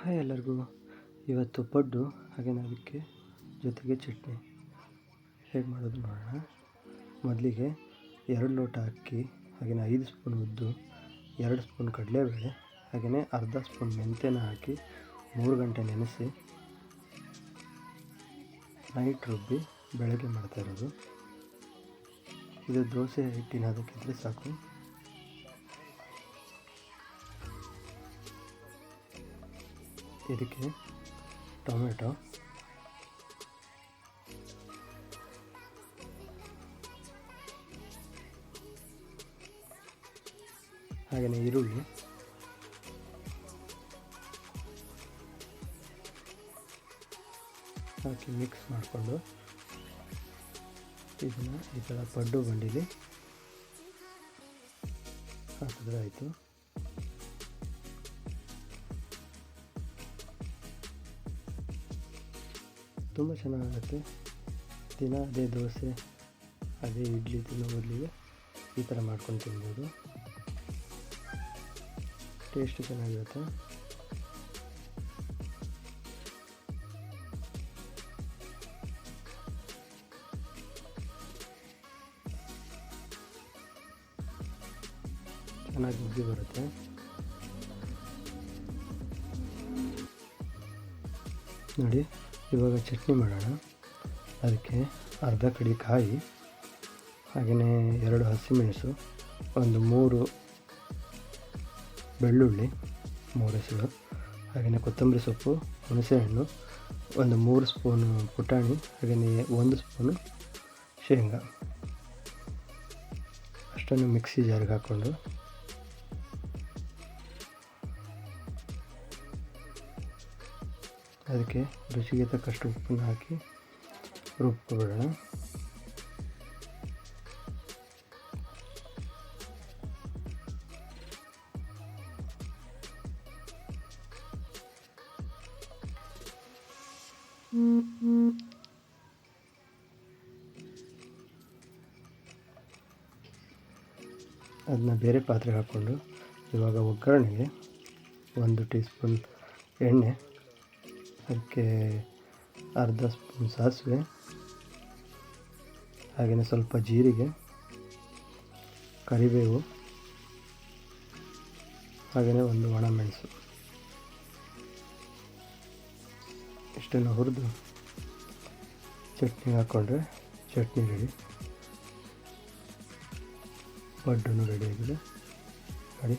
Hi ಎಲ್ಲರಿಗೂ. ಇವತ್ತು ಪಡ್ಡು ಹಾಗೆಯೇ ಅದಕ್ಕೆ ಜೊತೆಗೆ ಚಟ್ನಿ ಹೇಗೆ ಮಾಡೋದು ನೋಡೋಣ. ಮೊದಲಿಗೆ 2 ಲೋಟ ಅಕ್ಕಿ, ಹಾಗೆಯೇ 5 ಸ್ಪೂನ್ ಉದ್ದು, 2 ಸ್ಪೂನ್ ಕಡಲೆಬೇಳೆ, ಹಾಗೆಯೇ ಅರ್ಧ ಸ್ಪೂನ್ ಮೆಂತ್ಯನ ಹಾಕಿ 3 ಗಂಟೆ ನೆನೆಸಿ ನೈಟ್ ರುಬ್ಬಿ ಬೆಳಗ್ಗೆ ಮಾಡ್ತಾಯಿರೋದು. ಇದು ದೋಸೆ ಹಿಟ್ಟಿನ ಅದಕ್ಕಿದ್ರೆ ಸಾಕು. ಇದಕ್ಕೆ ಟೊಮೆಟೊ, ಹಾಗೆಯೇ ಈರುಳ್ಳಿ, ಹಾಕಿ ಮಿಕ್ಸ್ ಮಾಡಿಕೊಂಡು ಇದನ್ನು ಈ ಥರ ಪಡ್ಡು ಬಂಡಿಲಿ ಹಾಕಿದ್ರೆ ಆಯಿತು. ತುಂಬ ಚೆನ್ನಾಗುತ್ತೆ. ದಿನ ಅದೇ ದೋಸೆ ಅದೇ ಇಡ್ಲಿ ತಿನ್ನೋ ಬದಲಿಗೆ ಈ ಥರ ಮಾಡ್ಕೊಂಡು ತಿನ್ಬೋದು. ಟೇಸ್ಟ್ ಚೆನ್ನಾಗಿರುತ್ತೆ. ಚೆನ್ನಾಗಿ ಮುದ್ದೆ ಬರುತ್ತೆ. ನೋಡಿ, ಇವಾಗ ಚಟ್ನಿ ಮಾಡೋಣ. ಅದಕ್ಕೆ ಅರ್ಧ ಕಡಿ ಕಾಯಿ, ಹಾಗೆಯೇ 2 ಹಸಿಮೆಣಸು, ಒಂದು 3 ಬೆಳ್ಳುಳ್ಳಿ, 3 ಹೆಸರು, ಹಾಗೆಯೇ ಕೊತ್ತಂಬರಿ ಸೊಪ್ಪು, ಹುಣಸೆಹಣ್ಣು, ಒಂದು 3 ಸ್ಪೂನು ಪುಟಾಣಿ, ಹಾಗೆಯೇ 1 ಸ್ಪೂನು ಶೇಂಗಾ, ಅಷ್ಟನ್ನು ಮಿಕ್ಸಿ ಜಾರಿಗೆ ಹಾಕ್ಕೊಂಡು ಅದಕ್ಕೆ ರುಚಿಗೆ ತಕ್ಕಷ್ಟು ಉಪ್ಪನ್ನು ಹಾಕಿ ರುಬ್ಬಿಬಿಡೋಣ. ಅದನ್ನ ಬೇರೆ ಪಾತ್ರೆಗೆ ಹಾಕ್ಕೊಂಡು ಇವಾಗ ಒಗ್ಗರಣೆಗೆ 1 ಟೀ ಸ್ಪೂನ್ ಎಣ್ಣೆ, ಅದಕ್ಕೆ ಅರ್ಧ ಸ್ಪೂನ್ ಸಾಸಿವೆ, ಹಾಗೆಯೇ ಸ್ವಲ್ಪ ಜೀರಿಗೆ, ಕರಿಬೇವು, ಹಾಗೆಯೇ 1 ಒಣಮೆಣಸು, ಇಷ್ಟನ್ನು ಹುರಿದು ಚಟ್ನಿಗೆ ಹಾಕ್ಕೊಂಡ್ರೆ ಚಟ್ನಿ ರೆಡಿ. ಪಡ್ಡು ರೆಡಿಯಾಗಿದೆ. ನೋಡಿ,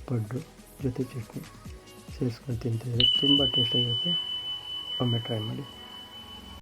ಪಡ್ಡು ಜೊತೆ ಚಟ್ನಿ ಸೇರಿಸ್ಕೊಂಡು ತಿಂತಿದ್ರೆ ತುಂಬ ಟೇಸ್ಟಾಗಿರುತ್ತೆ. ಒಮ್ಮೆ ಟ್ರೈ ಮಾಡಿ.